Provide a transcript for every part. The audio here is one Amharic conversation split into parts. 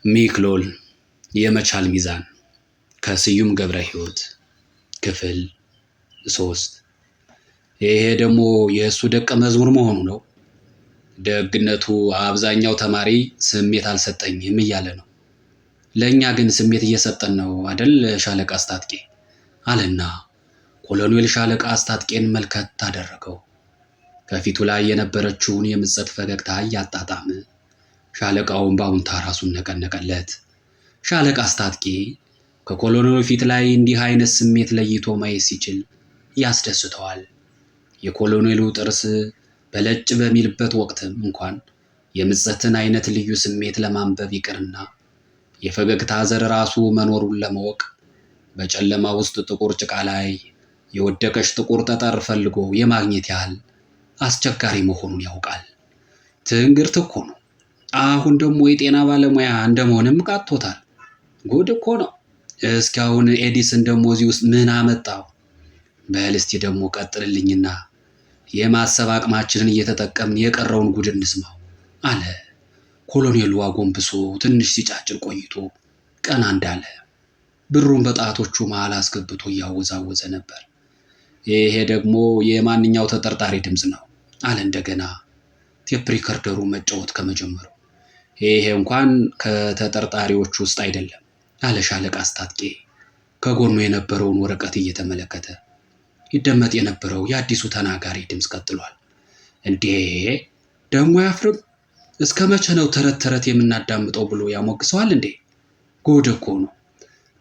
ሚክሎል የመቻል ሚዛን ከስዩም ገብረ ሕይወት ክፍል 3። ይሄ ደግሞ የእሱ ደቀ መዝሙር መሆኑ ነው። ደግነቱ አብዛኛው ተማሪ ስሜት አልሰጠኝም እያለ ነው። ለእኛ ግን ስሜት እየሰጠን ነው አደል ሻለቃ አስታጥቄ አለና ኮሎኔል ሻለቃ አስታጥቄን መልከት አደረገው። ከፊቱ ላይ የነበረችውን የምጸት ፈገግታ እያጣጣመ ሻለቃውን በአውንታ ራሱን ነቀነቀለት። ሻለቃ አስታጥቄ ከኮሎኔሉ ፊት ላይ እንዲህ አይነት ስሜት ለይቶ ማየት ሲችል ያስደስተዋል። የኮሎኔሉ ጥርስ በለጭ በሚልበት ወቅትም እንኳን የምጸትን አይነት ልዩ ስሜት ለማንበብ ይቅርና የፈገግታ ዘር ራሱ መኖሩን ለማወቅ በጨለማ ውስጥ ጥቁር ጭቃ ላይ የወደቀች ጥቁር ጠጠር ፈልጎ የማግኘት ያህል አስቸጋሪ መሆኑን ያውቃል። ትንግርት እኮ ነው። አሁን ደግሞ የጤና ባለሙያ እንደመሆንም ቃቶታል። ጉድ እኮ ነው። እስኪ አሁን ኤዲስን ደግሞ እዚህ ውስጥ ምን አመጣው? በል እስቲ ደግሞ ቀጥልልኝና የማሰብ አቅማችንን እየተጠቀምን የቀረውን ጉድ እንስማው አለ። ኮሎኔሉ አጎንብሶ ትንሽ ሲጫጭር ቆይቶ ቀና እንዳለ ብሩን በጣቶቹ መሃል አስገብቶ እያወዛወዘ ነበር። ይሄ ደግሞ የማንኛው ተጠርጣሪ ድምፅ ነው አለ እንደገና ቴፕ ሪከርደሩ መጫወት ከመጀመሩ። ይሄ እንኳን ከተጠርጣሪዎች ውስጥ አይደለም አለ ሻለቃ አስታጥቄ ከጎኑ የነበረውን ወረቀት እየተመለከተ። ይደመጥ የነበረው የአዲሱ ተናጋሪ ድምፅ ቀጥሏል። እንዴ ደግሞ አያፍርም? እስከ መቼ ነው ተረት ተረት የምናዳምጠው ብሎ ያሞግሰዋል እንዴ? ጉድ እኮ ነው።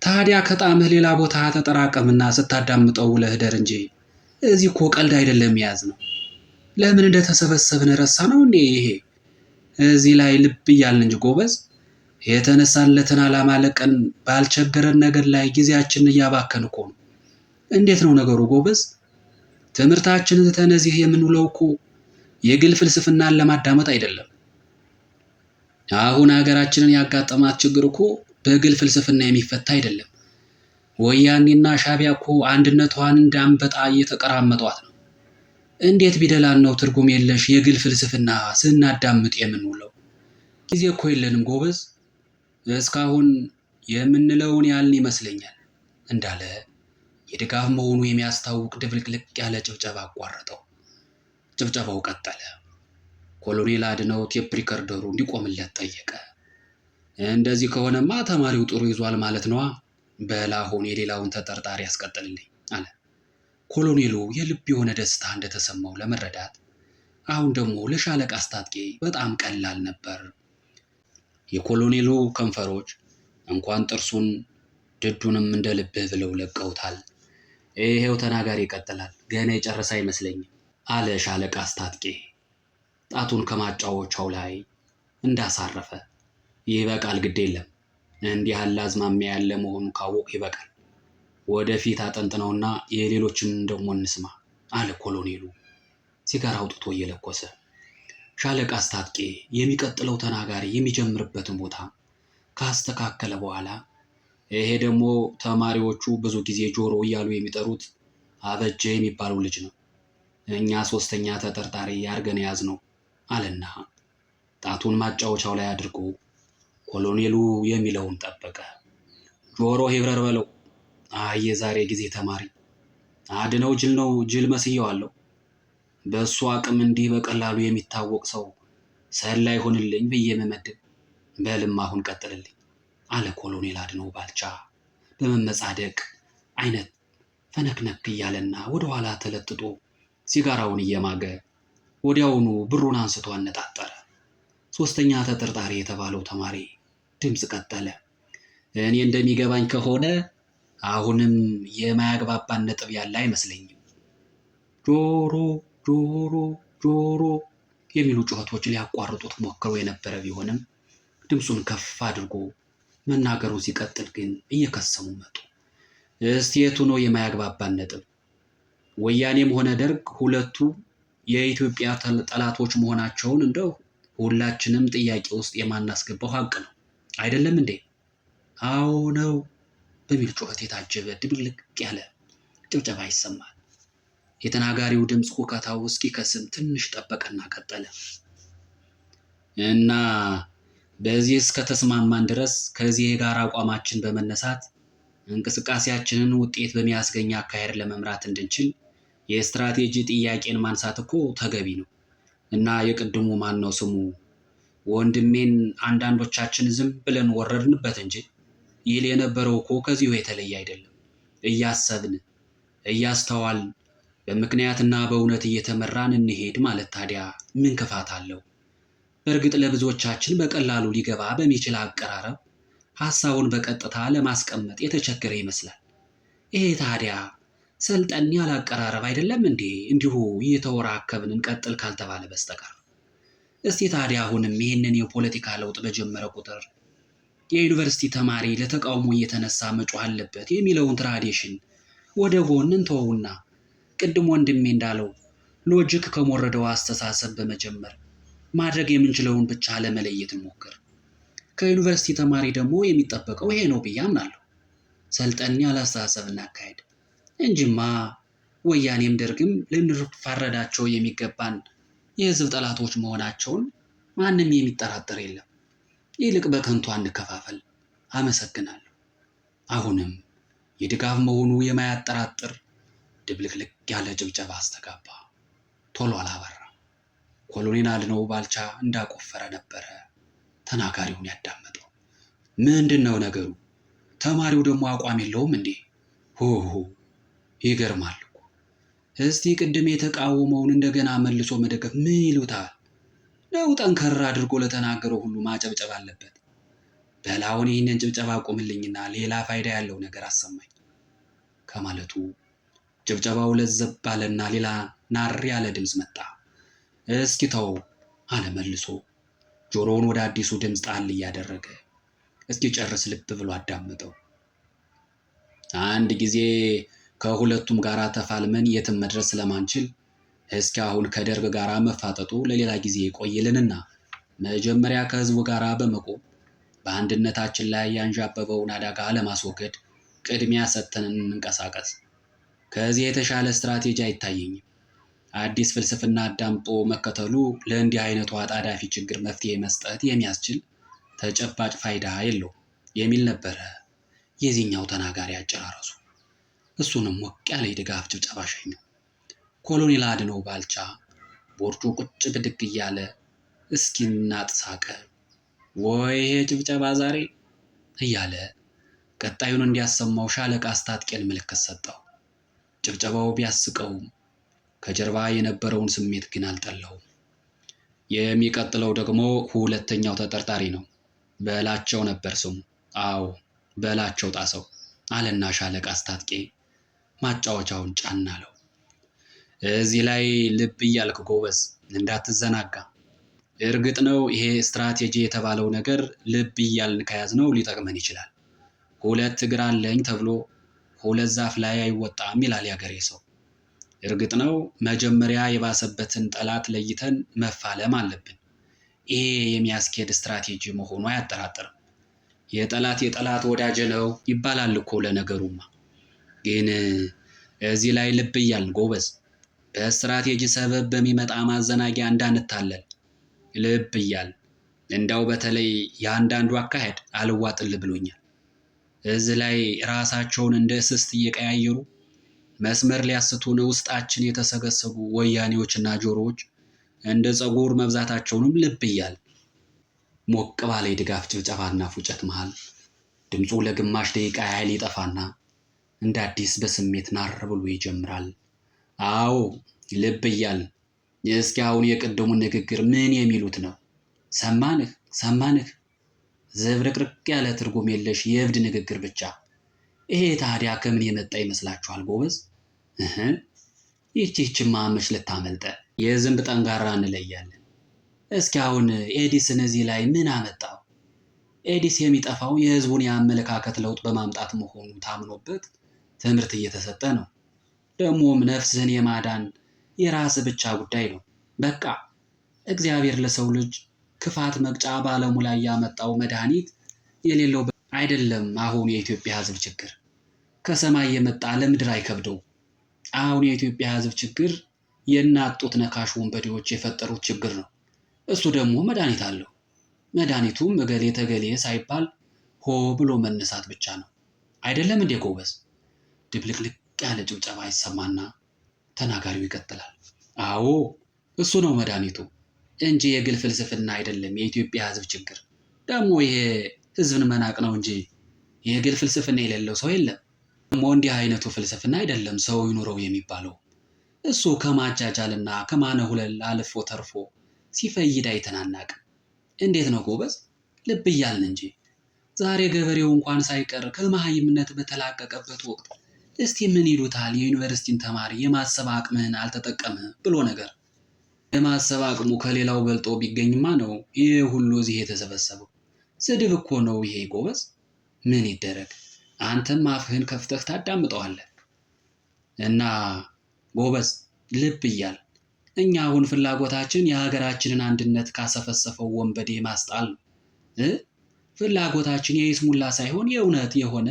ታዲያ ከጣምህ ሌላ ቦታ ተጠራቀምና ስታዳምጠው ውለህ ደር እንጂ እዚህ እኮ ቀልድ አይደለም የያዝ ነው። ለምን እንደተሰበሰብን ረሳ ነው እንዴ? ይሄ እዚህ ላይ ልብ እያልን እንጂ ጎበዝ፣ የተነሳለትን ዓላማ ለቀን ባልቸገረን ነገር ላይ ጊዜያችንን እያባከን እኮ ነው። እንዴት ነው ነገሩ ጎበዝ? ትምህርታችንን ትተን እዚህ የምንውለው እኮ የግል ፍልስፍናን ለማዳመጥ አይደለም። አሁን ሀገራችንን ያጋጠማት ችግር እኮ በግል ፍልስፍና የሚፈታ አይደለም። ወያኔና ሻቢያ እኮ አንድነቷን እንዳንበጣ እየተቀራመጧት ነው። እንዴት ቢደላን ነው ትርጉም የለሽ የግል ፍልስፍና ስናዳምጥ የምንውለው? ጊዜ እኮ የለንም ጎበዝ። እስካሁን የምንለውን ያልን ይመስለኛል እንዳለ የድጋፍ መሆኑ የሚያስታውቅ ድብልቅልቅ ያለ ጭብጨባ አቋረጠው። ጭብጨባው ቀጠለ። ኮሎኔል አድነው ቴፕ ሪከርደሩ እንዲቆምለት ጠየቀ። እንደዚህ ከሆነማ ተማሪው ጥሩ ይዟል ማለት ነዋ። በል አሁን የሌላውን ተጠርጣሪ ያስቀጥልልኝ አለ። ኮሎኔሉ የልብ የሆነ ደስታ እንደተሰማው ለመረዳት አሁን ደግሞ ለሻለቃ አስታጥቄ በጣም ቀላል ነበር። የኮሎኔሉ ከንፈሮች እንኳን ጥርሱን ድዱንም እንደ ልብህ ብለው ለቀውታል። ይሄው ተናጋሪ ይቀጥላል፣ ገና የጨረሰ አይመስለኝም አለ ሻለቃ አስታጥቄ ጣቱን ከማጫወቻው ላይ እንዳሳረፈ። ይበቃል፣ ግድ የለም እንዲህ ያለ አዝማሚያ ያለ መሆኑ ካወቅ ይበቃል። ወደፊት አጠንጥነውና የሌሎችን ደግሞ እንስማ አለ ኮሎኔሉ ሲጋራ አውጥቶ እየለኮሰ። ሻለቃ አስታጥቄ የሚቀጥለው ተናጋሪ የሚጀምርበትን ቦታ ካስተካከለ በኋላ ይሄ ደግሞ ተማሪዎቹ ብዙ ጊዜ ጆሮ እያሉ የሚጠሩት አበጀ የሚባለው ልጅ ነው። እኛ ሶስተኛ ተጠርጣሪ አድርገን ያዝነው አለና ጣቱን ማጫወቻው ላይ አድርጎ ኮሎኔሉ የሚለውን ጠበቀ። ጆሮ ይብረር በለው። የዛሬ ጊዜ ተማሪ አድነው ጅል ነው፣ ጅል መስየዋለሁ። በእሱ አቅም እንዲህ በቀላሉ የሚታወቅ ሰው ሰላይ ሆንልኝ ብዬ መመድብ። በልም አሁን ቀጥልልኝ አለ ኮሎኔል አድነው ባልቻ በመመጻደቅ አይነት ፈነክነክ እያለና ወደኋላ ተለጥጦ ሲጋራውን እየማገ ወዲያውኑ ብሩን አንስቶ አነጣጠረ። ሶስተኛ ተጠርጣሪ የተባለው ተማሪ ድምፅ ቀጠለ። እኔ እንደሚገባኝ ከሆነ አሁንም የማያግባባን ነጥብ ያለ አይመስለኝም። ጆሮ ጆሮ ጆሮ የሚሉ ጩኸቶች ሊያቋርጡት ሞክረው የነበረ ቢሆንም ድምፁን ከፍ አድርጎ መናገሩን ሲቀጥል ግን እየከሰሙ መጡ። እስቲ የቱ ነው የማያግባባን ነጥብ? ወያኔም ሆነ ደርግ ሁለቱ የኢትዮጵያ ጠላቶች መሆናቸውን እንደው ሁላችንም ጥያቄ ውስጥ የማናስገባው ሀቅ ነው አይደለም እንዴ? አዎ ነው በሚል ጩኸት የታጀበ ድብልቅ ያለ ጭብጨባ ይሰማል። የተናጋሪው ድምፅ ሁካታው እስኪከስም ትንሽ ጠበቀና ቀጠለ። እና በዚህ እስከተስማማን ድረስ ከዚህ የጋራ አቋማችን በመነሳት እንቅስቃሴያችንን ውጤት በሚያስገኝ አካሄድ ለመምራት እንድንችል የስትራቴጂ ጥያቄን ማንሳት እኮ ተገቢ ነው። እና የቅድሙ ማነው ስሙ ወንድሜን አንዳንዶቻችን ዝም ብለን ወረድንበት እንጂ ይል የነበረው እኮ ከዚሁ የተለየ አይደለም። እያሰብን እያስተዋልን በምክንያትና በእውነት እየተመራን እንሄድ ማለት ታዲያ ምን ክፋት አለው? በእርግጥ ለብዙዎቻችን በቀላሉ ሊገባ በሚችል አቀራረብ ሐሳቡን በቀጥታ ለማስቀመጥ የተቸገረ ይመስላል። ይሄ ታዲያ ሰልጠን ያለ አቀራረብ አይደለም እንዴ? እንዲሁ እየተወራከብን እንቀጥል ካልተባለ በስተቀር። እስቲ ታዲያ አሁንም ይህንን የፖለቲካ ለውጥ በጀመረ ቁጥር የዩኒቨርሲቲ ተማሪ ለተቃውሞ እየተነሳ መጮህ አለበት የሚለውን ትራዲሽን ወደ ጎን እንተወውና ቅድም ወንድሜ እንዳለው ሎጂክ ከሞረደው አስተሳሰብ በመጀመር ማድረግ የምንችለውን ብቻ ለመለየት እንሞክር። ከዩኒቨርሲቲ ተማሪ ደግሞ የሚጠበቀው ይሄ ነው ብዬ አምናለሁ። ሰልጠን ያለ አስተሳሰብ እናካሄድ እንጂማ ወያኔም ደርግም ልንፋረዳቸው የሚገባን የህዝብ ጠላቶች መሆናቸውን ማንም የሚጠራጠር የለም። ይልቅ በከንቱ አንከፋፈል። አመሰግናለሁ። አሁንም የድጋፍ መሆኑ የማያጠራጥር ድብልቅልቅ ያለ ጭብጨባ አስተጋባ። ቶሎ አላበራ። ኮሎኔል አድነው ባልቻ እንዳቆፈረ ነበረ ተናጋሪውን ያዳመጠው። ምንድን ነው ነገሩ? ተማሪው ደግሞ አቋም የለውም እንዴ? ሆሆ ይገርማል እኮ። እስቲ ቅድም የተቃወመውን እንደገና መልሶ መደገፍ ምን ይሉታል? ነው ጠንከር አድርጎ ለተናገረው ሁሉ ማጨብጨብ አለበት። በላውን ይህንን ጭብጨባ አቁምልኝና ሌላ ፋይዳ ያለው ነገር አሰማኝ ከማለቱ ጭብጨባው ለዘብ ባለና ሌላ ናር ያለ ድምፅ መጣ። እስኪ ተው አለ መልሶ ጆሮውን ወደ አዲሱ ድምፅ ጣል እያደረገ። እስኪ ጨርስ ልብ ብሎ አዳመጠው። አንድ ጊዜ ከሁለቱም ጋራ ተፋልመን የትም መድረስ ስለማንችል እስኪ አሁን ከደርግ ጋር መፋጠጡ ለሌላ ጊዜ ቆይልንና መጀመሪያ ከህዝቡ ጋር በመቆም በአንድነታችን ላይ ያንዣበበውን አደጋ ለማስወገድ ቅድሚያ ሰጥተን እንንቀሳቀስ። ከዚህ የተሻለ ስትራቴጂ አይታየኝም። አዲስ ፍልስፍና አዳምጦ መከተሉ ለእንዲህ አይነቱ አጣዳፊ ችግር መፍትሄ መስጠት የሚያስችል ተጨባጭ ፋይዳ የለውም የሚል ነበረ የዚህኛው ተናጋሪ አጨራረሱ። እሱንም ሞቅ ያለ የድጋፍ ጭብጨባ ሸኘው። ኮሎኔል አድነው ባልቻ ቦርጩ ቁጭ ብድግ እያለ እስኪናጥ ሳቀ። ወይ ይሄ ጭብጨባ ዛሬ እያለ ቀጣዩን እንዲያሰማው ሻለቃ አስታጥቄን ምልክት ሰጠው። ጭብጨባው ቢያስቀውም ከጀርባ የነበረውን ስሜት ግን አልጠላውም። የሚቀጥለው ደግሞ ሁለተኛው ተጠርጣሪ ነው። በላቸው ነበር ስሙ። አዎ በላቸው ጣሰው አለና ሻለቃ አስታጥቄ ማጫወቻውን ጫን አለው። እዚህ ላይ ልብ እያልክ ጎበዝ እንዳትዘናጋ። እርግጥ ነው ይሄ ስትራቴጂ የተባለው ነገር ልብ እያልን ከያዝነው ሊጠቅመን ይችላል። ሁለት እግር አለኝ ተብሎ ሁለት ዛፍ ላይ አይወጣም ይላል ያገሬ ሰው። እርግጥ ነው መጀመሪያ የባሰበትን ጠላት ለይተን መፋለም አለብን። ይሄ የሚያስኬድ ስትራቴጂ መሆኑ አያጠራጥርም። የጠላት ወዳጅ ነው ይባላል እኮ ለነገሩማ። ግን እዚህ ላይ ልብ እያልን ጎበዝ፣ በስትራቴጂ ሰበብ በሚመጣ ማዘናጊያ እንዳንታለል ልብ እያልን። እንዳው በተለይ የአንዳንዱ አካሄድ አልዋጥል ብሎኛል። እዚህ ላይ ራሳቸውን እንደ እስስት እየቀያየሩ መስመር ሊያስቱን ውስጣችን የተሰገሰጉ ወያኔዎችና ጆሮዎች እንደ ፀጉር መብዛታቸውንም ልብ እያልን። ሞቅ ባለ የድጋፍ ጭብጨባና ፉጨት መሃል ድምፁ ለግማሽ ደቂቃ ያህል ይጠፋና እንደ አዲስ በስሜት ናር ብሎ ይጀምራል። አዎ ልብ እያልን። እስኪ አሁን የቅድሙን ንግግር ምን የሚሉት ነው? ሰማንህ። ዝብርቅርቅ ያለ ትርጉም የለሽ የእብድ ንግግር ብቻ። ይሄ ታዲያ ከምን የመጣ ይመስላችኋል ጎበዝ? ይቺማ መች ልታመልጠ። የዝንብ ጠንጋራ እንለያለን። እስኪ አሁን ኤዲስን እዚህ ላይ ምን አመጣው? ኤዲስ የሚጠፋው የህዝቡን የአመለካከት ለውጥ በማምጣት መሆኑ ታምኖበት ትምህርት እየተሰጠ ነው። ደግሞም ነፍስህን የማዳን የራስ ብቻ ጉዳይ ነው። በቃ እግዚአብሔር ለሰው ልጅ ክፋት መቅጫ በዓለሙ ላይ ያመጣው መድኃኒት የሌለው አይደለም። አሁን የኢትዮጵያ ህዝብ ችግር ከሰማይ የመጣ ለምድር አይከብደው። አሁን የኢትዮጵያ ህዝብ ችግር የእናት ጡት ነካሽ ወንበዴዎች የፈጠሩት ችግር ነው። እሱ ደግሞ መድኃኒት አለው። መድኃኒቱም እገሌ ተገሌ ሳይባል ሆ ብሎ መነሳት ብቻ ነው። አይደለም እንዴ ጎበዝ? ድብልቅልቅ ያለ ጭብጨባ ይሰማና ተናጋሪው ይቀጥላል። አዎ እሱ ነው መድኃኒቱ እንጂ የግል ፍልስፍና አይደለም የኢትዮጵያ ሕዝብ ችግር። ደግሞ ይሄ ሕዝብን መናቅ ነው እንጂ የግል ፍልስፍና የሌለው ሰው የለም። ደግሞ እንዲህ አይነቱ ፍልስፍና አይደለም ሰው ይኑረው የሚባለው። እሱ ከማጃጃልና ከማነሁለል አልፎ ተርፎ ሲፈይድ አይተናናቅም። እንዴት ነው ጎበዝ? ልብ እያልን እንጂ ዛሬ ገበሬው እንኳን ሳይቀር ከመሃይምነት በተላቀቀበት ወቅት እስቲ ምን ይሉታል የዩኒቨርሲቲን ተማሪ የማሰብ አቅምህን አልተጠቀምህም ብሎ ነገር። የማሰብ አቅሙ ከሌላው በልጦ ቢገኝማ ነው ይህ ሁሉ እዚህ የተሰበሰበው። ስድብ እኮ ነው ይሄ ጎበዝ። ምን ይደረግ፣ አንተም አፍህን ከፍተህ ታዳምጠዋለህ። እና ጎበዝ ልብ እያል እኛ አሁን ፍላጎታችን የሀገራችንን አንድነት ካሰፈሰፈው ወንበዴ ማስጣል ነው። ፍላጎታችን የይስሙላ ሳይሆን የእውነት የሆነ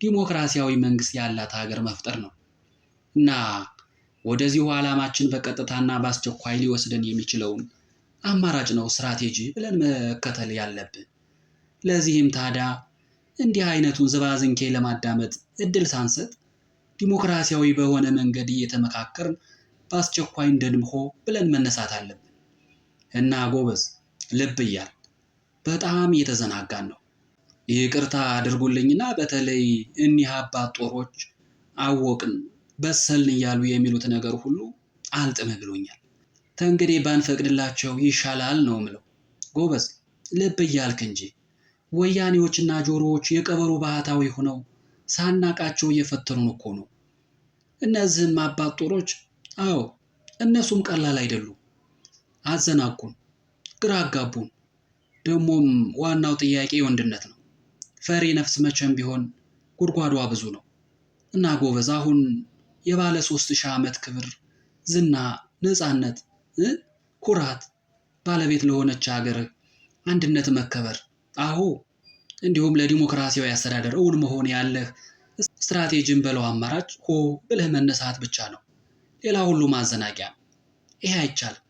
ዲሞክራሲያዊ መንግስት ያላት ሀገር መፍጠር ነው። እና ወደዚሁ ዓላማችን በቀጥታና በአስቸኳይ ሊወስደን የሚችለውን አማራጭ ነው ስትራቴጂ ብለን መከተል ያለብን። ለዚህም ታዲያ እንዲህ አይነቱን ዝባዝንኬ ለማዳመጥ እድል ሳንሰጥ ዲሞክራሲያዊ በሆነ መንገድ እየተመካከርን በአስቸኳይ እንደንሆ ብለን መነሳት አለብን። እና ጎበዝ ልብ እያል በጣም እየተዘናጋን ነው። ይቅርታ አድርጉልኝና በተለይ እኒህ አባት ጦሮች አወቅን በሰልን እያሉ የሚሉት ነገር ሁሉ አልጥም ብሎኛል። ተንግዲህ ባንፈቅድላቸው ይሻላል ነው ምለው። ጎበዝ ልብ እያልክ እንጂ ወያኔዎችና ጆሮዎች የቀበሮ ባህታዊ ሆነው ሳናቃቸው እየፈተኑን እኮ ነው። እነዚህም አባት ጦሮች አዎ እነሱም ቀላል አይደሉም። አዘናጉን፣ ግራ አጋቡን። ደግሞም ዋናው ጥያቄ ወንድነት ነው። ፈሪ ነፍስ መቼም ቢሆን ጉድጓዷ ብዙ ነው። እና ጎበዝ አሁን የባለ 3000 ዓመት ክብር፣ ዝና፣ ነፃነት፣ ኩራት ባለቤት ለሆነች ሀገር አንድነት መከበር፣ አዎ እንዲሁም ለዲሞክራሲያዊ አስተዳደር እውን መሆን ያለህ ስትራቴጂን በለው አማራጭ ሆ ብለህ መነሳት ብቻ ነው። ሌላ ሁሉ ማዘናጊያ ነው። ይሄ አይቻልም፣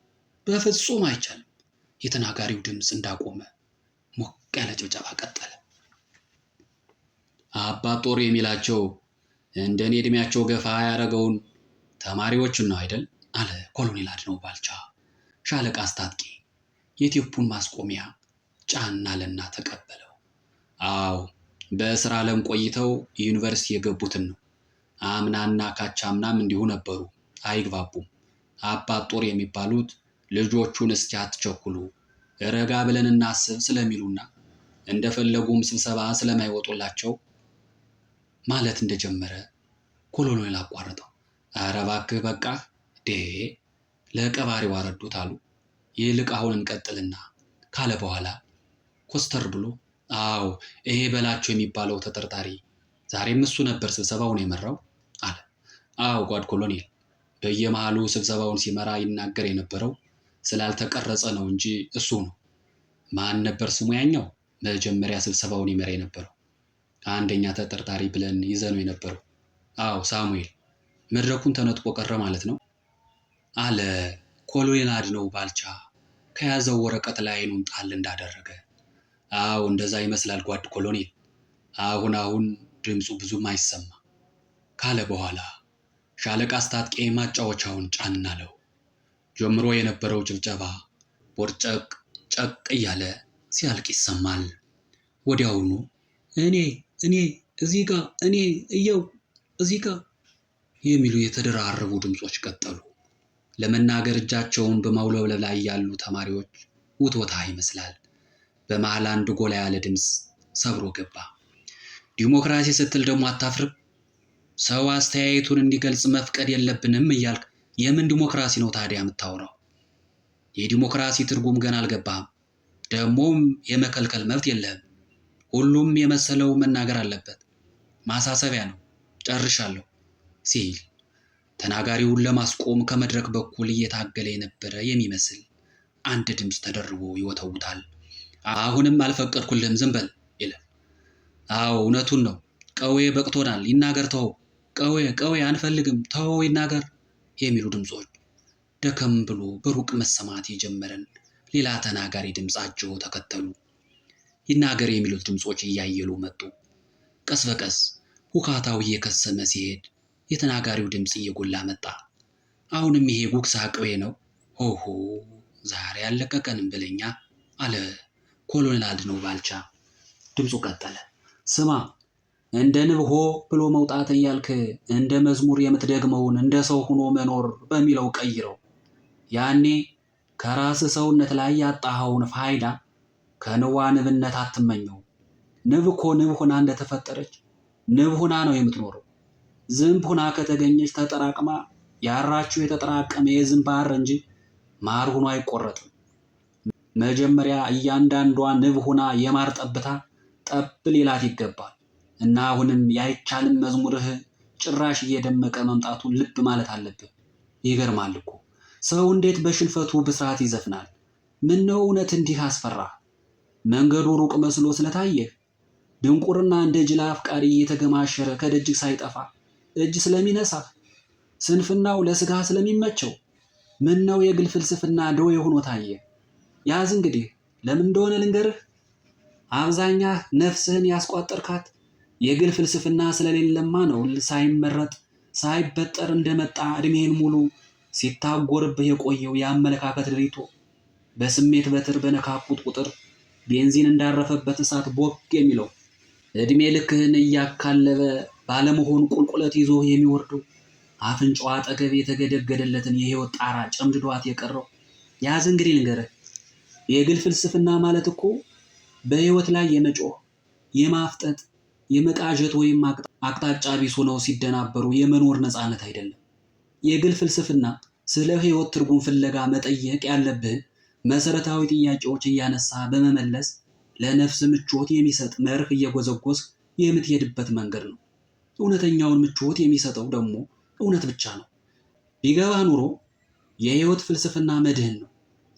በፍጹም አይቻልም። የተናጋሪው ድምፅ እንዳቆመ ሞቅ ያለ ጭብጨባ ቀጠለ። አባት ጦር የሚላቸው እንደኔ እድሜያቸው ገፋ ያደረገውን ተማሪዎችን ነው አይደል? አለ ኮሎኔል አድነው ባልቻ። ሻለቃ አስታጥቄ የቴፑን ማስቆሚያ ጫና አለና ተቀበለው። አዎ በስራ ዓለም ቆይተው ዩኒቨርሲቲ የገቡትን ነው። አምናና ካቻምናም እንዲሁ ነበሩ፣ አይግባቡም። አባት ጦር የሚባሉት ልጆቹን እስኪ አትቸኩሉ፣ ረጋ ብለን እናስብ ስለሚሉና እንደፈለጉም ስብሰባ ስለማይወጡላቸው ማለት እንደጀመረ ኮሎኔል አቋረጠው። ኧረ እባክህ በቃህ ዴ ለቀባሪው አረዱት አሉ። ይልቅ አሁን እንቀጥልና ካለ በኋላ ኮስተር ብሎ አዎ ይሄ በላቸው የሚባለው ተጠርጣሪ ዛሬም እሱ ነበር ስብሰባውን የመራው አለ። አዎ ጓድ ኮሎኔል፣ በየመሃሉ ስብሰባውን ሲመራ ይናገር የነበረው ስላልተቀረጸ ነው እንጂ እሱ ነው። ማን ነበር ስሙ ያኛው መጀመሪያ ስብሰባውን ይመራ የነበረው? አንደኛ ተጠርጣሪ ብለን ይዘነው የነበረው? አዎ ሳሙኤል። መድረኩን ተነጥቆ ቀረ ማለት ነው አለ ኮሎኔል አድነው ባልቻ ከያዘው ወረቀት ላይ አይኑን ጣል እንዳደረገ። አዎ እንደዛ ይመስላል ጓድ ኮሎኔል። አሁን ድምፁ ብዙም አይሰማ ካለ በኋላ ሻለቃ አስታጥቄ ማጫወቻውን ጫን አለው። ጀምሮ የነበረው ጭብጨባ ቦርጨቅ ጨቅ እያለ ሲያልቅ ይሰማል። ወዲያውኑ እኔ እዚህ ጋር እኔ እየው እዚህ ጋር የሚሉ የተደራረቡ ድምጾች ቀጠሉ። ለመናገር እጃቸውን በማውለብለብ ላይ ያሉ ተማሪዎች ውትወታ ይመስላል። በመሃል አንድ ጎላ ያለ ድምፅ ሰብሮ ገባ። ዲሞክራሲ ስትል ደግሞ አታፍርም? ሰው አስተያየቱን እንዲገልጽ መፍቀድ የለብንም እያልክ የምን ዲሞክራሲ ነው ታዲያ የምታወራው? የዲሞክራሲ ትርጉም ገና አልገባህም። ደግሞም የመከልከል መብት የለህም። ሁሉም የመሰለው መናገር አለበት። ማሳሰቢያ ነው። ጨርሻለሁ ሲል ተናጋሪውን ለማስቆም ከመድረክ በኩል እየታገለ የነበረ የሚመስል አንድ ድምፅ ተደርቦ ይወተውታል። አሁንም አልፈቀድኩልህም ዝም በል ይላል። አዎ እውነቱን ነው። ቀዌ በቅቶናል፣ ይናገር ተወው። ቀዌ አንፈልግም፣ ተወው ይናገር የሚሉ ድምፆች ደከም ብሎ በሩቅ መሰማት የጀመረን ሌላ ተናጋሪ ድምፅ አጅቦ ተከተሉ። ይናገር የሚሉት ድምፆች እያየሉ መጡ። ቀስ በቀስ ሁካታው እየከሰመ ሲሄድ የተናጋሪው ድምፅ እየጎላ መጣ። አሁንም ይሄ ጉግሳ ቅቤ ነው። ሆሆ ዛሬ ያለቀቀንም ብለኛ አለ ኮሎኔል አድነው ባልቻ። ድምፁ ቀጠለ። ስማ እንደ ንብ ሆ ብሎ መውጣት እያልክ እንደ መዝሙር የምትደግመውን እንደ ሰው ሆኖ መኖር በሚለው ቀይረው። ያኔ ከራስ ሰውነት ላይ ያጣኸውን ፋይዳ ከንዋ ንብነት አትመኘው። ንብ እኮ ንብ ሆና እንደተፈጠረች ንብ ሆና ነው የምትኖረው። ዝንብ ሆና ከተገኘች ተጠራቅማ ያራችሁ የተጠራቀመ የዝንብ ሐር እንጂ ማር ሆኖ አይቆረጥም። መጀመሪያ እያንዳንዷ ንብ ሆና የማር ጠብታ ጠብ ሊላት ይገባል። እና አሁንም ያይቻልም መዝሙርህ ጭራሽ እየደመቀ መምጣቱን ልብ ማለት አለብህ። ይገርማል እኮ ሰው እንዴት በሽንፈቱ ብስራት ይዘፍናል። ምን ነው እውነት እንዲህ አስፈራ? መንገዱ ሩቅ መስሎ ስለታየህ ድንቁርና እንደ ጅላ አፍቃሪ እየተገማሸረ ከደጅግ ሳይጠፋ እጅ ስለሚነሳህ ስንፍናው ለስጋ ስለሚመቸው ምን ነው የግል ፍልስፍና ደዌ ሆኖ ታየ? ያዝ እንግዲህ ለምን እንደሆነ ልንገርህ። አብዛኛህ ነፍስህን ያስቋጠርካት የግል ፍልስፍና ስለሌለማ ነው። ሳይመረጥ ሳይበጠር እንደመጣ እድሜህን ሙሉ ሲታጎርብህ የቆየው የአመለካከት ድሪቶ በስሜት በትር በነካኩት ቁጥር ቤንዚን እንዳረፈበት እሳት ቦግ የሚለው እድሜ ልክህን እያካለበ ባለመሆኑ ቁልቁለት ይዞ የሚወርደው አፍንጫዋ አጠገብ የተገደገደለትን የህይወት ጣራ ጨምድዷት የቀረው። ያዝ እንግዲህ ልንገርህ፣ የግል ፍልስፍና ማለት እኮ በህይወት ላይ የመጮህ የማፍጠጥ የመቃዠት ወይም አቅጣጫ ቢስ ሆነው ሲደናበሩ የመኖር ነፃነት አይደለም። የግል ፍልስፍና ስለ ህይወት ትርጉም ፍለጋ መጠየቅ ያለብህን መሰረታዊ ጥያቄዎች እያነሳ በመመለስ ለነፍስ ምቾት የሚሰጥ መርህ እየጎዘጎዝ የምትሄድበት መንገድ ነው። እውነተኛውን ምቾት የሚሰጠው ደግሞ እውነት ብቻ ነው። ቢገባ ኑሮ የህይወት ፍልስፍና መድህን ነው።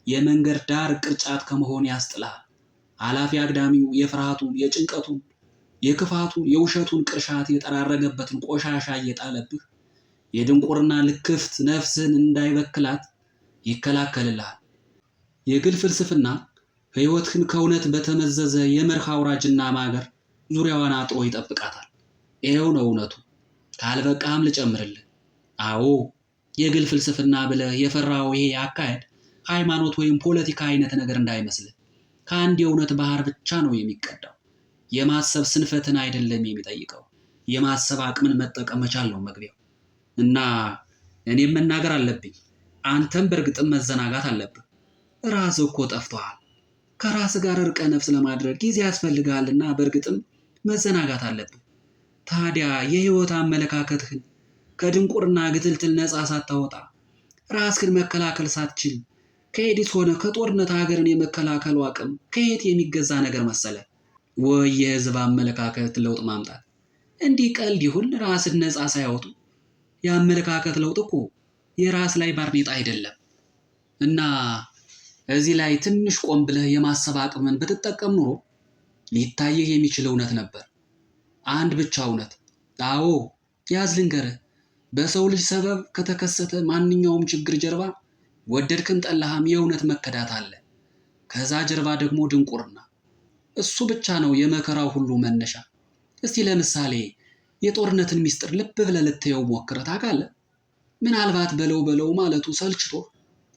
የመንገድ ዳር ቅርጫት ከመሆን ያስጥልሃል። አላፊ አግዳሚው የፍርሃቱን፣ የጭንቀቱን፣ የክፋቱን፣ የውሸቱን ቅርሻት የጠራረገበትን ቆሻሻ እየጣለብህ የድንቁርና ልክፍት ነፍስህን እንዳይበክላት ይከላከልልሃል። የግል ፍልስፍና ህይወትህን ከእውነት በተመዘዘ የመርህ አውራጅና ማገር ዙሪያዋን አጥሮ ይጠብቃታል። ይሄው ነው እውነቱ። ካልበቃም ልጨምርልህ። አዎ የግል ፍልስፍና ብለህ የፈራው ይሄ አካሄድ ሃይማኖት ወይም ፖለቲካ አይነት ነገር እንዳይመስልህ። ከአንድ የእውነት ባህር ብቻ ነው የሚቀዳው። የማሰብ ስንፈትን አይደለም የሚጠይቀው፣ የማሰብ አቅምን መጠቀም መቻል ነው መግቢያው። እና እኔም መናገር አለብኝ፣ አንተም በእርግጥም መዘናጋት አለብህ። ራስህ እኮ ጠፍቶሃል። ከራስህ ጋር እርቀ ነፍስ ለማድረግ ጊዜ ያስፈልግሃልና በእርግጥም መዘናጋት አለብህ። ታዲያ የህይወት አመለካከትህን ከድንቁርና ግትልትል ነፃ ሳታወጣ ራስህን መከላከል ሳትችል ከኤዲስ ሆነ ከጦርነት ሀገርን የመከላከሉ አቅም ከየት የሚገዛ ነገር መሰለ? ወይ የህዝብ አመለካከት ለውጥ ማምጣት እንዲህ ቀልድ ይሁን? ራስን ነፃ ሳያወጡ የአመለካከት ለውጥ እኮ የራስ ላይ ባርኔጣ አይደለም። እና እዚህ ላይ ትንሽ ቆም ብለህ የማሰብ አቅምን ብትጠቀም ኑሮ ሊታይህ የሚችል እውነት ነበር። አንድ ብቻ እውነት። አዎ ያዝ ልንገርህ፣ በሰው ልጅ ሰበብ ከተከሰተ ማንኛውም ችግር ጀርባ ወደድክም ጠላህም የእውነት መከዳት አለ። ከዛ ጀርባ ደግሞ ድንቁርና። እሱ ብቻ ነው የመከራው ሁሉ መነሻ። እስቲ ለምሳሌ የጦርነትን ሚስጥር ልብ ብለህ ልትየው ሞክረህ ታውቃለህ? ምናልባት በለው በለው ማለቱ ሰልችቶ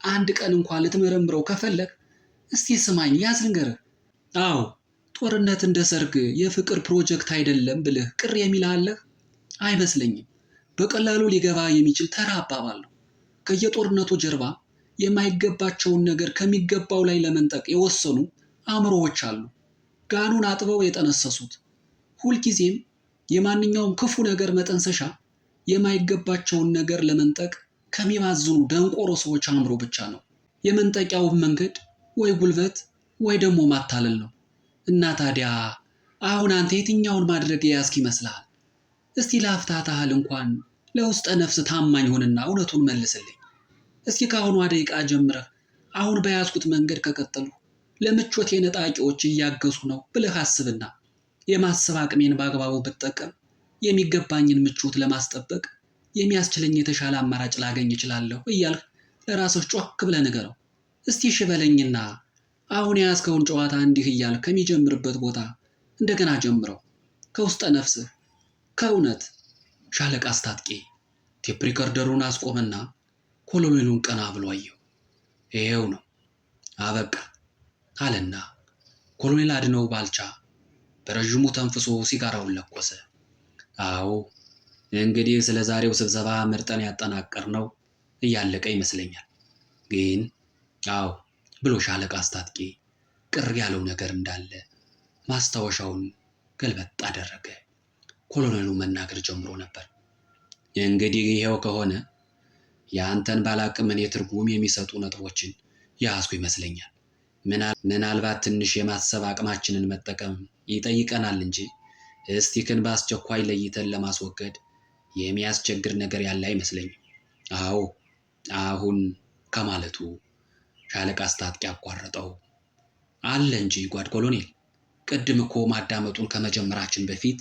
አንድ ቀን እንኳን ልትመረምረው ከፈለግ እስቲ ስማኝ ያዝ ልንገርህ። አዎ ጦርነት እንደ ሰርግ የፍቅር ፕሮጀክት አይደለም ብልህ ቅር የሚልህ አለህ? አይመስለኝም። በቀላሉ ሊገባ የሚችል ተራ አባባል ነው። ከየጦርነቱ ጀርባ የማይገባቸውን ነገር ከሚገባው ላይ ለመንጠቅ የወሰኑ አእምሮዎች አሉ። ጋኑን አጥበው የጠነሰሱት። ሁልጊዜም የማንኛውም ክፉ ነገር መጠንሰሻ የማይገባቸውን ነገር ለመንጠቅ ከሚባዝኑ ደንቆሮ ሰዎች አእምሮ ብቻ ነው። የመንጠቂያውን መንገድ ወይ ጉልበት ወይ ደግሞ ማታለል ነው። እና ታዲያ አሁን አንተ የትኛውን ማድረግ የያዝክ ይመስልሃል? እስቲ ላፍታታህል እንኳን ለውስጠ ነፍስ ታማኝ ሆንና እውነቱን መልስልኝ። እስኪ ከአሁኗ ደቂቃ ጀምረህ አሁን በያዝኩት መንገድ ከቀጠሉ ለምቾቴ ነጣቂዎች እያገዙ ነው ብለህ አስብና የማሰብ አቅሜን በአግባቡ ብጠቀም የሚገባኝን ምቾት ለማስጠበቅ የሚያስችለኝ የተሻለ አማራጭ ላገኝ እችላለሁ እያልህ ለራስህ ጮክ ብለህ ንገረው። እስቲ እሺ በለኝና አሁን የያዝከውን ጨዋታ እንዲህ እያል ከሚጀምርበት ቦታ እንደገና ጀምረው፣ ከውስጠ ነፍስህ ከእውነት። ሻለቃ አስታጥቄ ቴፕ ሪከርደሩን አስቆመና ኮሎኔሉን ቀና ብሎ አየው። ይሄው ነው አበቃ አለና ኮሎኔል አድነው ባልቻ በረዥሙ ተንፍሶ ሲጋራውን ለኮሰ። አዎ እንግዲህ ስለ ዛሬው ስብሰባ መርጠን ያጠናቀርነው እያለቀ ይመስለኛል። ግን አዎ ብሎ ሻለቃ አስታጥቄ ቅር ያለው ነገር እንዳለ ማስታወሻውን ገልበጥ አደረገ። ኮሎኔሉ መናገር ጀምሮ ነበር። እንግዲህ ይሄው ከሆነ የአንተን ባላቅም እኔ ትርጉም የሚሰጡ ነጥቦችን ያዝኩ ይመስለኛል። ምናልባት ትንሽ የማሰብ አቅማችንን መጠቀም ይጠይቀናል እንጂ ስቲክን በአስቸኳይ ለይተን ለማስወገድ የሚያስቸግር ነገር ያለ አይመስለኝም። አዎ አሁን ከማለቱ ሻለቃ አስታጥቄ አቋረጠው። አለ እንጂ ጓድ ኮሎኔል፣ ቅድም እኮ ማዳመጡን ከመጀመራችን በፊት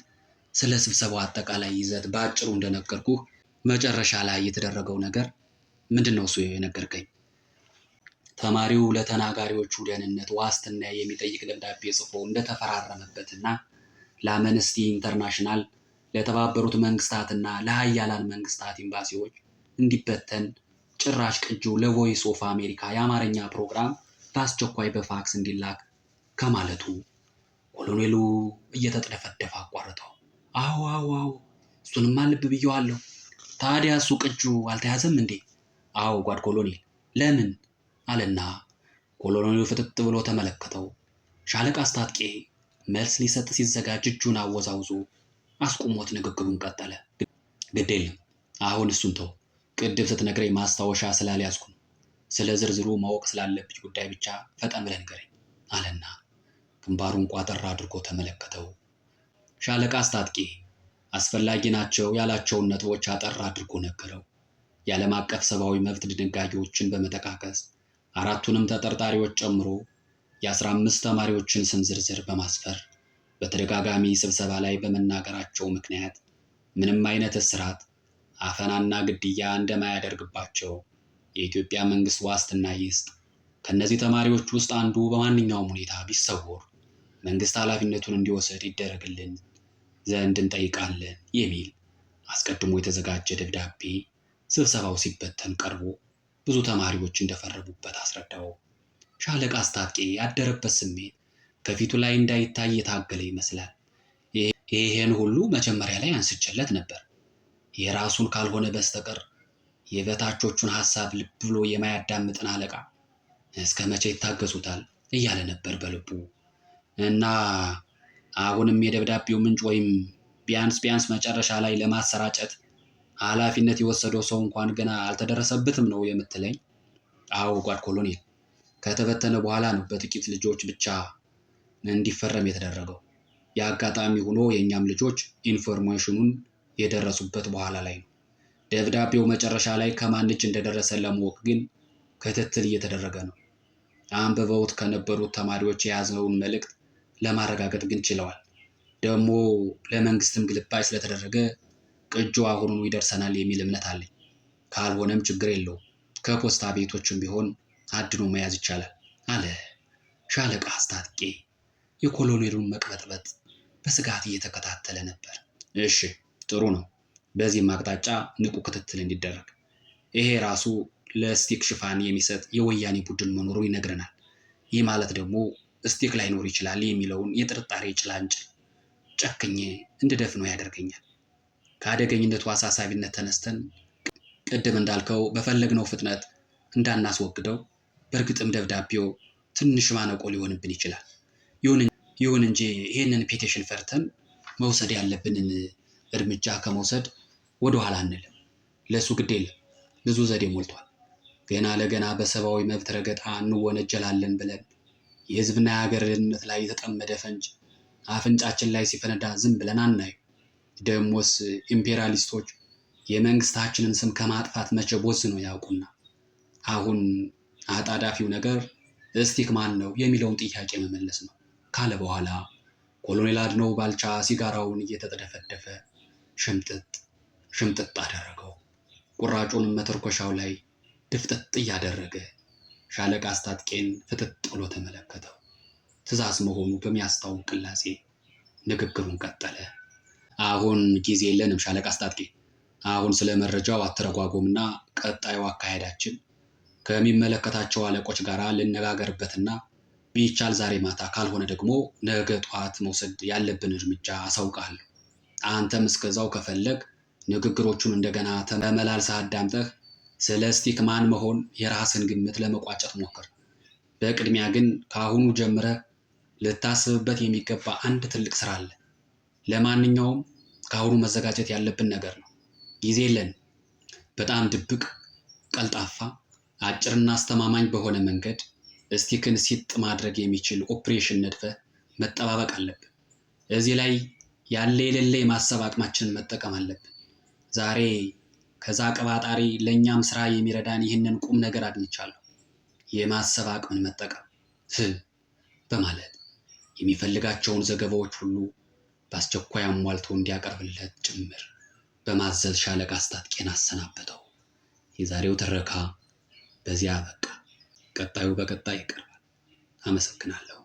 ስለ ስብሰባው አጠቃላይ ይዘት በአጭሩ እንደነገርኩህ መጨረሻ ላይ የተደረገው ነገር ምንድነው? እሱ የነገርከኝ ተማሪው ለተናጋሪዎቹ ደህንነት ዋስትና የሚጠይቅ ደብዳቤ ጽፎ እንደተፈራረመበትና ለአምነስቲ ኢንተርናሽናል፣ ለተባበሩት መንግስታትና ለሀያላን መንግስታት ኤምባሲዎች እንዲበተን ጭራሽ ቅጂው ለቮይስ ኦፍ አሜሪካ የአማርኛ ፕሮግራም በአስቸኳይ በፋክስ እንዲላክ ከማለቱ ኮሎኔሉ እየተጥደፈደፈ አቋርጠው። አዎ አዎ አዎ እሱንማ ልብ ብየዋለሁ። ታዲያ እሱ ቅጂው አልተያዘም እንዴ? አዎ ጓድ ኮሎኔል። ለምን አለና ኮሎኔሉ ፍጥጥ ብሎ ተመለከተው። ሻለቃ አስታጥቄ መልስ ሊሰጥ ሲዘጋጅ እጁን አወዛውዞ አስቁሞት ንግግሩን ቀጠለ። ግድ የለም አሁን እሱን ተው። ቅድም ስትነግረኝ ማስታወሻ ስላልያዝኩ ነው። ስለ ዝርዝሩ ማወቅ ስላለብኝ ጉዳይ ብቻ ፈጠን ብለህ ንገረኝ አለና ግንባሩን ቋጠር አድርጎ ተመለከተው። ሻለቃ አስታጥቄ አስፈላጊ ናቸው ያላቸውን ነጥቦች አጠር አድርጎ ነገረው። የዓለም አቀፍ ሰብአዊ መብት ድንጋጌዎችን በመጠቃቀስ አራቱንም ተጠርጣሪዎች ጨምሮ የ15 ተማሪዎችን ስም ዝርዝር በማስፈር በተደጋጋሚ ስብሰባ ላይ በመናገራቸው ምክንያት ምንም አይነት እስራት፣ አፈናና ግድያ እንደማያደርግባቸው የኢትዮጵያ መንግስት ዋስትና ይስጥ። ከነዚህ ተማሪዎች ውስጥ አንዱ በማንኛውም ሁኔታ ቢሰወር መንግስት ኃላፊነቱን እንዲወስድ ይደረግልን ዘንድ እንጠይቃለን የሚል አስቀድሞ የተዘጋጀ ደብዳቤ ስብሰባው ሲበተን ቀርቦ ብዙ ተማሪዎች እንደፈረሙበት አስረዳው። ሻለቃ አስታጥቄ ያደረበት ስሜት ከፊቱ ላይ እንዳይታይ የታገለ ይመስላል። ይሄን ሁሉ መጀመሪያ ላይ አንስቼለት ነበር። የራሱን ካልሆነ በስተቀር የበታቾቹን ሐሳብ ልብ ብሎ የማያዳምጥን አለቃ እስከ መቼ ይታገሱታል እያለ ነበር በልቡ። እና አሁንም የደብዳቤው ምንጭ ወይም ቢያንስ መጨረሻ ላይ ለማሰራጨት ኃላፊነት የወሰደው ሰው እንኳን ገና አልተደረሰበትም ነው የምትለኝ? አዎ ጓድ ኮሎኔል፣ ከተበተነ በኋላ ነው በጥቂት ልጆች ብቻ እንዲፈረም የተደረገው። የአጋጣሚ ሆኖ የእኛም ልጆች ኢንፎርሜሽኑን የደረሱበት በኋላ ላይ ነው። ደብዳቤው መጨረሻ ላይ ከማን እጅ እንደደረሰ ለማወቅ ግን ክትትል እየተደረገ ነው። አንብበውት ከነበሩት ተማሪዎች የያዘውን መልእክት ለማረጋገጥ ግን ችለዋል። ደግሞ ለመንግስትም ግልባጭ ስለተደረገ ቅጂው አሁኑኑ ይደርሰናል የሚል እምነት አለኝ። ካልሆነም ችግር የለውም፣ ከፖስታ ቤቶችም ቢሆን አድኖ መያዝ ይቻላል አለ ሻለቃ አስታጥቄ የኮሎኔሉን መቅበጥበጥ በስጋት እየተከታተለ ነበር። እሺ ጥሩ ነው። በዚህም አቅጣጫ ንቁ ክትትል እንዲደረግ። ይሄ ራሱ ለስቲክ ሽፋን የሚሰጥ የወያኔ ቡድን መኖሩን ይነግረናል። ይህ ማለት ደግሞ ስቲክ ላይኖር ይችላል የሚለውን የጥርጣሬ ጭላንጭል ጨክኜ እንድደፍነው ያደርገኛል። ከአደገኝነቱ አሳሳቢነት ተነስተን ቅድም እንዳልከው በፈለግነው ፍጥነት እንዳናስወግደው በእርግጥም ደብዳቤው ትንሽ ማነቆ ሊሆንብን ይችላል። ይሁን እንጂ ይህንን ፔቲሽን ፈርተን መውሰድ ያለብንን እርምጃ ከመውሰድ ወደኋላ አንልም። ለእሱ ግድ የለም፣ ብዙ ዘዴ ሞልቷል። ገና ለገና በሰብአዊ መብት ረገጣ እንወነጀላለን ብለን የህዝብና የሀገር ደህንነት ላይ የተጠመደ ፈንጅ አፍንጫችን ላይ ሲፈነዳ ዝም ብለን አናዩ። ደሞስ ኢምፔሪያሊስቶች የመንግስታችንን ስም ከማጥፋት መቼ ቦዝነው ያውቁና። አሁን አጣዳፊው ነገር ስቲክ ማን ነው የሚለውን ጥያቄ መመለስ ነው ካለ በኋላ ኮሎኔል አድነው ባልቻ ሲጋራውን እየተጠደፈደፈ ሽምጥጥ አደረገው። ቁራጩንም መተርኮሻው ላይ ድፍጥጥ እያደረገ ሻለቃ አስታጥቄን ፍጥጥ ብሎ ተመለከተው። ትዕዛዝ መሆኑ በሚያስታውቅ ቅላጼ ንግግሩን ቀጠለ። አሁን ጊዜ የለንም ሻለቃ አስታጥቄ። አሁን ስለ መረጃው አተረጓጎምና ቀጣዩ አካሄዳችን ከሚመለከታቸው አለቆች ጋር ልነጋገርበትና ቢቻል ዛሬ ማታ ካልሆነ ደግሞ ነገ ጠዋት መውሰድ ያለብን እርምጃ አሳውቃለሁ። አንተም እስከዛው ከፈለግ ንግግሮቹን እንደገና ተመላልሰህ አዳምጠህ ስለ ስቲክማን መሆን የራስን ግምት ለመቋጨት ሞክር። በቅድሚያ ግን ከአሁኑ ጀምረህ ልታስብበት የሚገባ አንድ ትልቅ ስራ አለ። ለማንኛውም ከአሁኑ መዘጋጀት ያለብን ነገር ነው። ጊዜ የለንም። በጣም ድብቅ፣ ቀልጣፋ፣ አጭርና አስተማማኝ በሆነ መንገድ ስቲክን ሲጥ ማድረግ የሚችል ኦፕሬሽን ነድፈህ መጠባበቅ አለብን። እዚህ ላይ ያለ የሌለ የማሰብ አቅማችንን መጠቀም አለብን። ዛሬ ከዛ ቀባጣሪ ለእኛም ስራ የሚረዳን ይህንን ቁም ነገር አግኝቻለሁ። የማሰብ አቅምን መጠቀም በማለት የሚፈልጋቸውን ዘገባዎች ሁሉ በአስቸኳይ አሟልቶ እንዲያቀርብለት ጭምር በማዘዝ ሻለቃ አስታጥቄን አሰናበተው። የዛሬው ትረካ በዚያ በቃ። ቀጣዩ በቀጣይ ይቀርባል። አመሰግናለሁ።